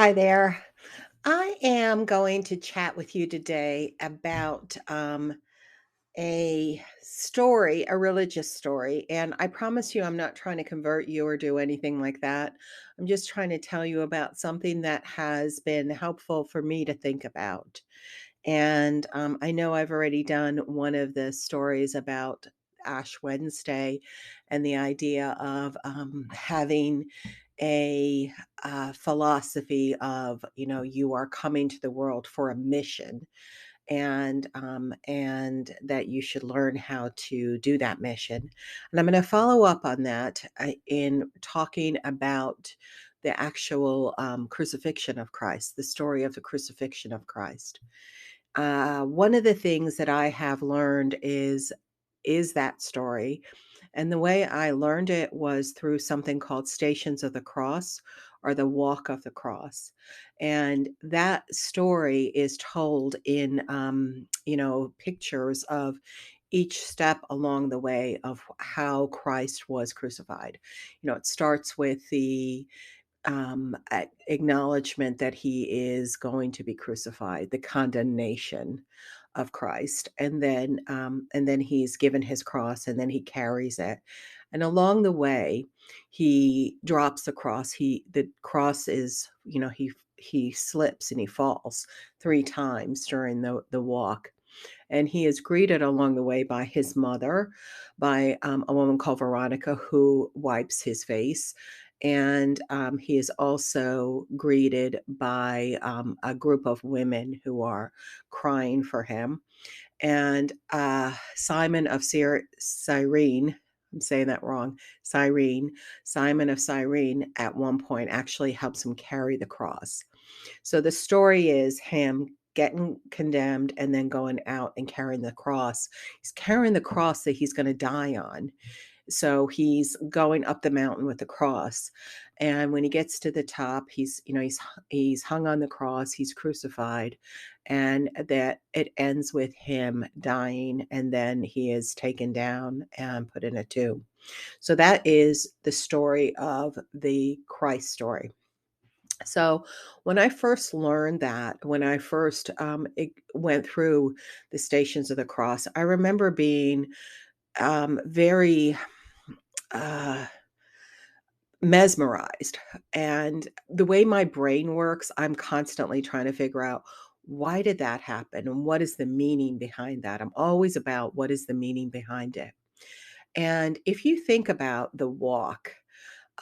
Hi there. I am going to chat with you today about a story, a religious story. And I promise you, I'm not trying to convert you or do anything like that. I'm just trying to tell you about something that has been helpful for me to think about. And I know I've already done one of the stories about Ash Wednesday and the idea of having a philosophy of, you are coming to the world for a mission, and that you should learn how to do that mission. And I'm going to follow up on that in talking about the actual crucifixion of Christ, the story of the crucifixion of Christ. One of the things that I have learned is that story, and the way I learned it was through something called Stations of the Cross or the Walk of the Cross, and that story is told in pictures of each step along the way of how Christ was crucified. It starts with the acknowledgement that he is going to be crucified, the condemnation of Christ, and then he's given his cross, and then he carries it, and along the way, he drops the cross. The cross is, he slips and he falls 3 times during the walk, and he is greeted along the way by his mother, by a woman called Veronica who wipes his face. And he is also greeted by a group of women who are crying for him. And Simon of Cyrene, I'm saying that wrong, Cyrene, Simon of Cyrene at one point actually helps him carry the cross. So the story is him getting condemned and then going out and carrying the cross. He's carrying the cross that he's going to die on. So he's going up the mountain with the cross. And when he gets to the top, he's hung on the cross, he's crucified, and that it ends with him dying, and then he is taken down and put in a tomb. So that is the story of the Christ story. So when I first learned that, when I first went through the Stations of the Cross, I remember being very uh, mesmerized. And the way my brain works, I'm constantly trying to figure out, why did that happen? And what is the meaning behind that? I'm always about, what is the meaning behind it? And if you think about the walk,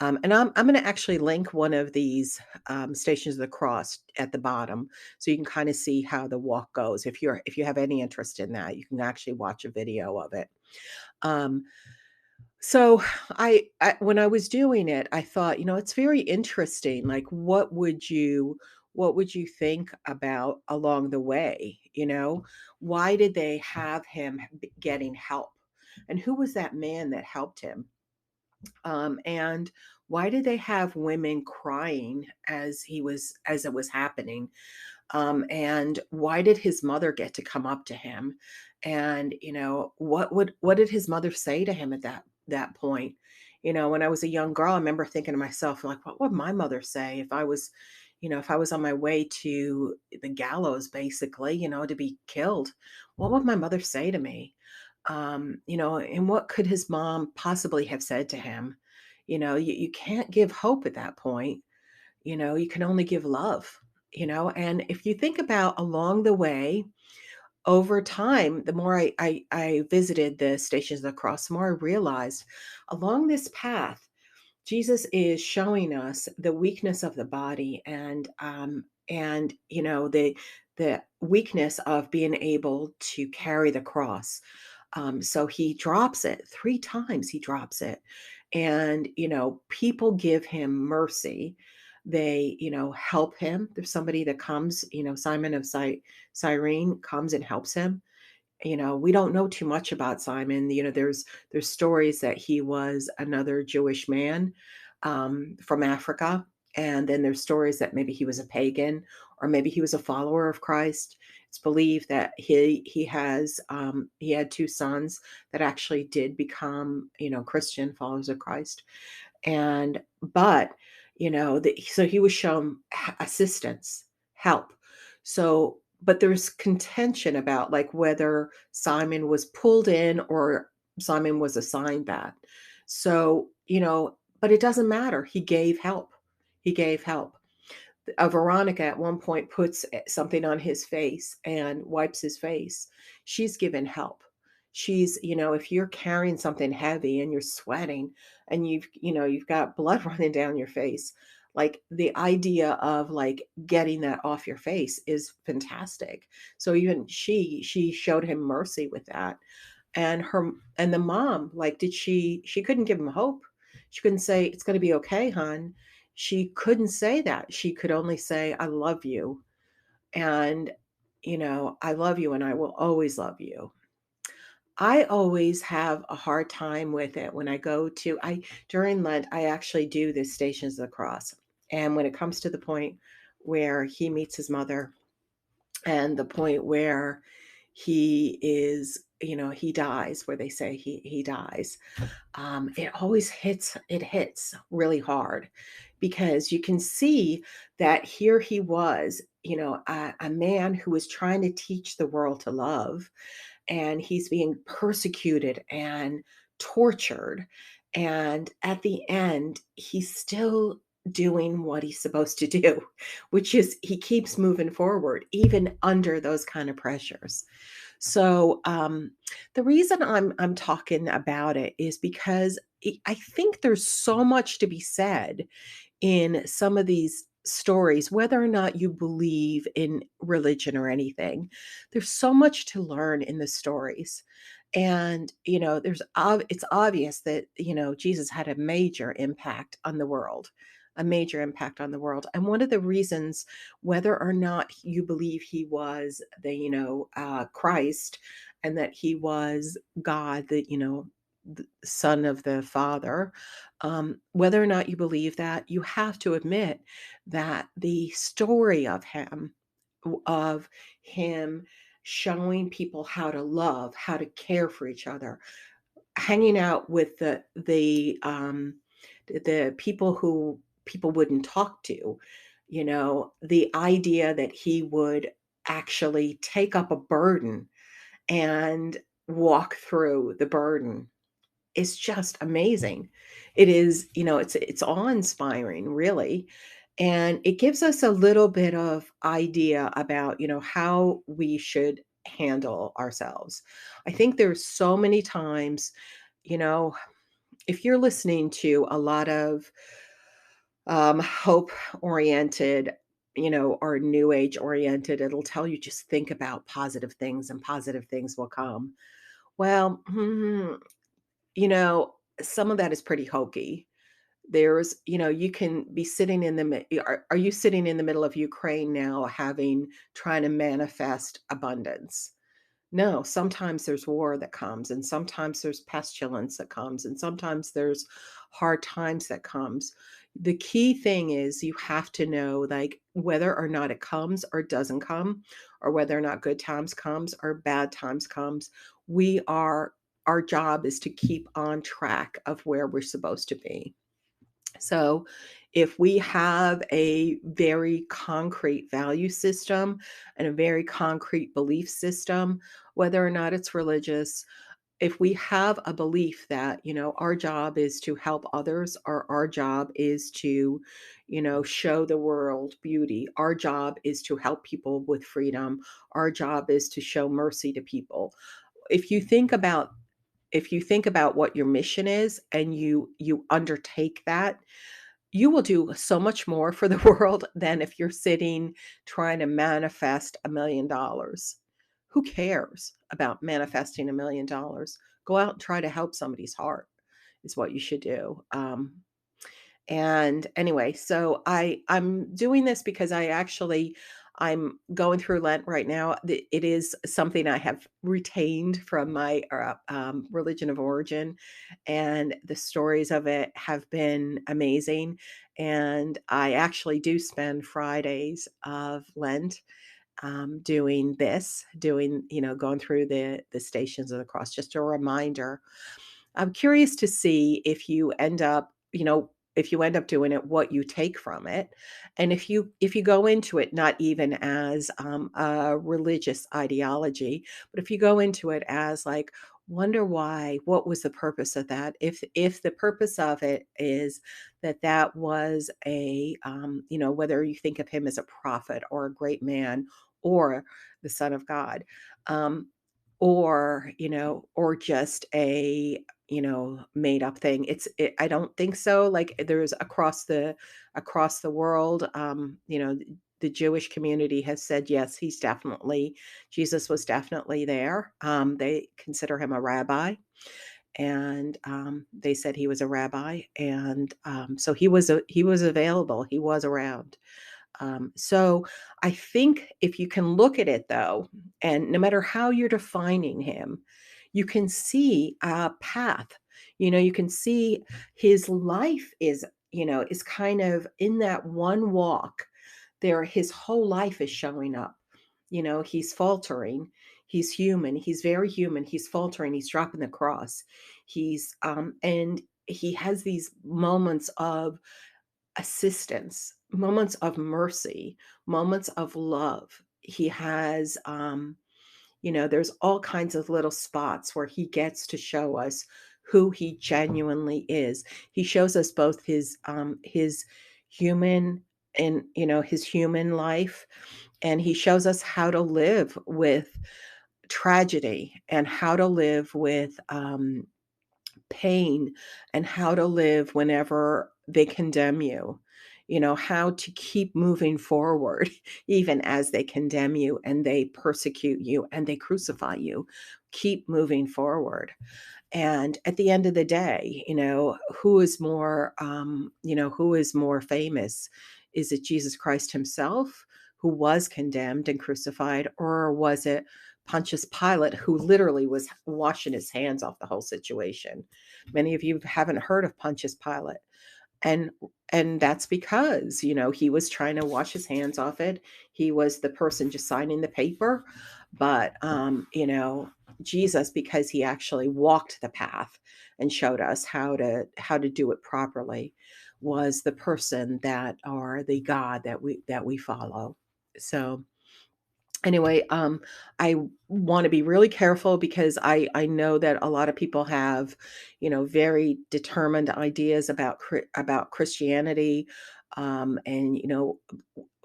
and I'm going to actually link one of these Stations of the Cross at the bottom, so you can kind of see how the walk goes. If you have any interest in that, you can actually watch a video of it. Um, so when I was doing it, I thought, it's very interesting. Like, what would you think about along the way? Why did they have him getting help, and who was that man that helped him? And why did they have women crying as it was happening? And why did his mother get to come up to him? And what did his mother say to him at that point? When I was a young girl, I remember thinking to myself, like, what would my mother say if I was on my way to the gallows, basically, to be killed? What would my mother say to me? And what could his mom possibly have said to him? You can't give hope at that point. You can only give love. And if you think about along the way, over time, the more I visited the Stations of the Cross, the more I realized along this path, Jesus is showing us the weakness of the body, and the weakness of being able to carry the cross. So he drops it 3 times. He drops it, and people give him mercy. They help him. There's somebody that comes. Simon of Cyrene comes and helps him. We don't know too much about Simon. There's stories that he was another Jewish man from Africa, and then there's stories that maybe he was a pagan, or maybe he was a follower of Christ. It's believed that he had 2 sons that actually did become Christian followers of Christ, and but So he was shown assistance, help. So, but there's contention about like whether Simon was pulled in or Simon was assigned that. So, but it doesn't matter. He gave help. He gave help. Veronica at one point puts something on his face and wipes his face. She's given help. If you're carrying something heavy and you're sweating and you've got blood running down your face, like the idea of like getting that off your face is fantastic. So even she showed him mercy with that. And the mom, like, she couldn't give him hope. She couldn't say, "It's gonna be okay, hon." She couldn't say that. She could only say, "I love you." And, "I love you and I will always love you." I always have a hard time with it when I go to I during Lent, I actually do the Stations of the Cross. And when it comes to the point where he meets his mother and the point where he dies, where they say he dies, it hits really hard because you can see that here he was, a man who was trying to teach the world to love, and he's being persecuted and tortured. And at the end, he's still doing what he's supposed to do, which is he keeps moving forward, even under those kind of pressures. So the reason I'm talking about it is because I think there's so much to be said in some of these stories, whether or not you believe in religion or anything. There's so much to learn in the stories. And, it's obvious that, Jesus had a major impact on the world, a major impact on the world. And one of the reasons, whether or not you believe he was Christ and that he was God, the son of the Father, whether or not you believe that, you have to admit that the story of him showing people how to love, how to care for each other, hanging out with the people who people wouldn't talk to, the idea that he would actually take up a burden and walk through the burden is just amazing. It is, it's awe-inspiring, really. And it gives us a little bit of idea about, how we should handle ourselves. I think there's so many times, you know, if you're listening to a lot of hope oriented, or new age oriented, it'll tell you just think about positive things and positive things will come. Well, you know, some of that is pretty hokey. You can be sitting in the are you sitting in the middle of Ukraine now trying to manifest abundance? No, sometimes there's war that comes, and sometimes there's pestilence that comes, and sometimes there's hard times that comes. The key thing is you have to know, like, whether or not it comes or doesn't come, or whether or not good times comes or bad times comes, we are our job is to keep on track of where we're supposed to be. So, if we have a very concrete value system and a very concrete belief system, whether or not it's religious, if we have a belief that, our job is to help others, or our job is to, show the world beauty, our job is to help people with freedom, our job is to show mercy to people. If you think about what your mission is and you undertake that, you will do so much more for the world than if you're sitting trying to manifest $1,000,000. Who cares about manifesting $1,000,000? Go out and try to help somebody's heart is what you should do. And anyway, so I'm doing this because I'm going through Lent right now. It is something I have retained from my religion of origin, and the stories of it have been amazing. And I actually do spend Fridays of Lent going through the Stations of the Cross. Just a reminder. I'm curious to see if you end up, if you end up doing it, what you take from it. And if you go into it not even as a religious ideology, but if you go into it as like, wonder why, what was the purpose of that? If the purpose of it is that that was a whether you think of him as a prophet or a great man or the son of God, um, or just a made up thing. I don't think so. Like there's across the world, the Jewish community has said yes, Jesus was definitely there. They consider him a rabbi, and they said he was a rabbi, and so he was available. He was around. So I think if you can look at it though, and no matter how you're defining him, you can see a path. You can see his life is kind of in that one walk there. His whole life is showing up. He's faltering. He's human. He's very human. He's faltering. He's dropping the cross. And he has these moments of assistance, moments of mercy, moments of love. He has, there's all kinds of little spots where he gets to show us who he genuinely is. He shows us both his human and his human life, and he shows us how to live with tragedy and how to live with pain and how to live whenever they condemn you, how to keep moving forward, even as they condemn you and they persecute you and they crucify you. Keep moving forward. And at the end of the day, who is more famous? Is it Jesus Christ himself, who was condemned and crucified, or was it Pontius Pilate, who literally was washing his hands off the whole situation? Many of you haven't heard of Pontius Pilate. And that's because, he was trying to wash his hands off it. He was the person just signing the paper. But Jesus, because he actually walked the path and showed us how to do it properly, was the person that or the God that we follow. So anyway, I want to be really careful because I know that a lot of people have, very determined ideas about Christianity, and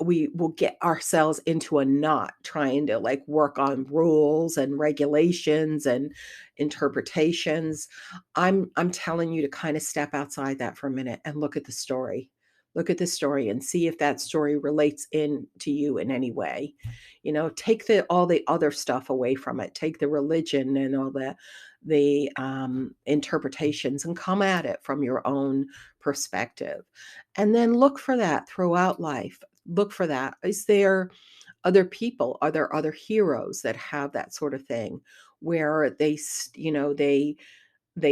we will get ourselves into a knot trying to like work on rules and regulations and interpretations. I'm telling you to kind of step outside that for a minute and look at the story. Look at the story and see if that story relates in to you in any way. Take all the other stuff away from it. Take the religion and all the interpretations and come at it from your own perspective. And then look for that throughout life. Look for that. Is there other people? Are there other heroes that have that sort of thing where they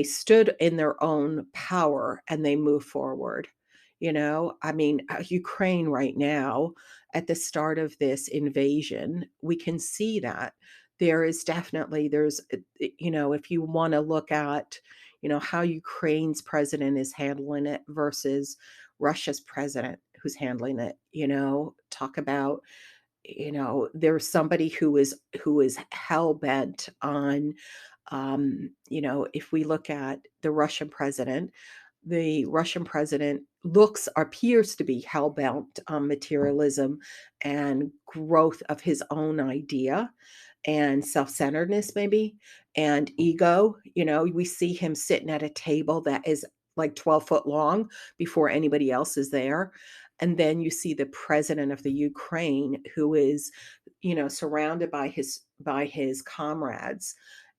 stood in their own power and they move forward? I mean, Ukraine right now, at the start of this invasion, we can see that if you want to look at, how Ukraine's president is handling it versus Russia's president who's handling it, talk about, there's somebody who is hell bent on, if we look at the Russian president appears to be hell-bent on materialism and growth of his own idea and self-centeredness maybe and ego. We see him sitting at a table that is like 12 foot long before anybody else is there. And then you see the president of the Ukraine who is, surrounded by his comrades,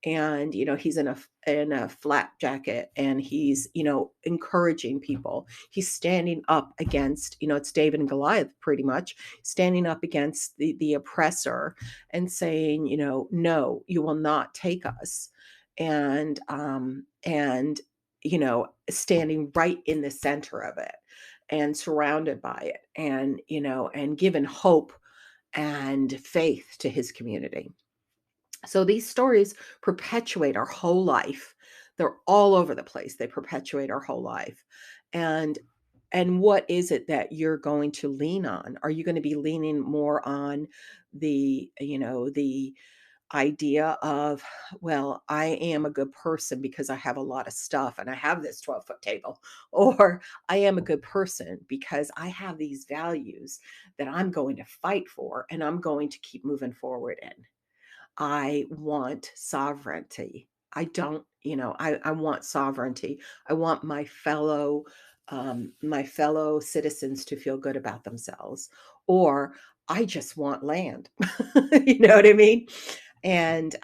and he's in a flat jacket, and he's encouraging people. He's standing up against, it's David and Goliath, pretty much standing up against the oppressor and saying, no, you will not take us. And standing right in the center of it and surrounded by it, and given hope and faith to his community. So these stories perpetuate our whole life. They're all over the place. They perpetuate our whole life. And And what is it that you're going to lean on? Are you going to be leaning more on the idea of, well, I am a good person because I have a lot of stuff and I have this 12-foot table, or I am a good person because I have these values that I'm going to fight for and I'm going to keep moving forward in. I want sovereignty. I don't, I want sovereignty. I want my fellow citizens to feel good about themselves, or I just want land. You know what I mean? And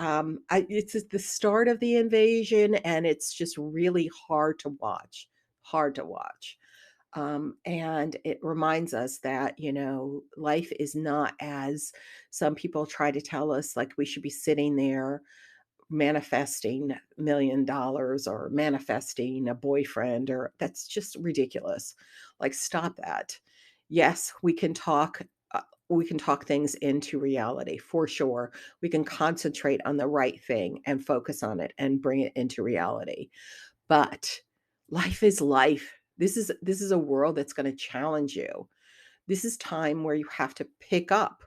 it's just the start of the invasion, and it's just really hard to watch. Hard to watch. And it reminds us that, life is not as some people try to tell us, like we should be sitting there manifesting $1 million or manifesting a boyfriend, or that's just ridiculous. Like, stop that. Yes, we can talk things into reality for sure. We can concentrate on the right thing and focus on it and bring it into reality. But life is life. This is a world that's going to challenge you. This is time where you have to pick up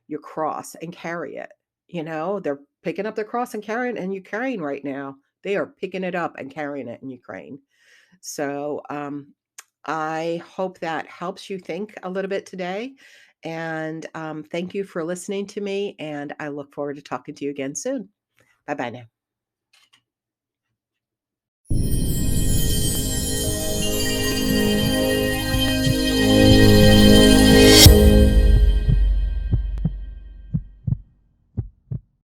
your cross and carry it. They're picking up their cross and carrying it in Ukraine right now. They are picking it up and carrying it in Ukraine. So I hope that helps you think a little bit today. And thank you for listening to me. And I look forward to talking to you again soon. Bye bye now.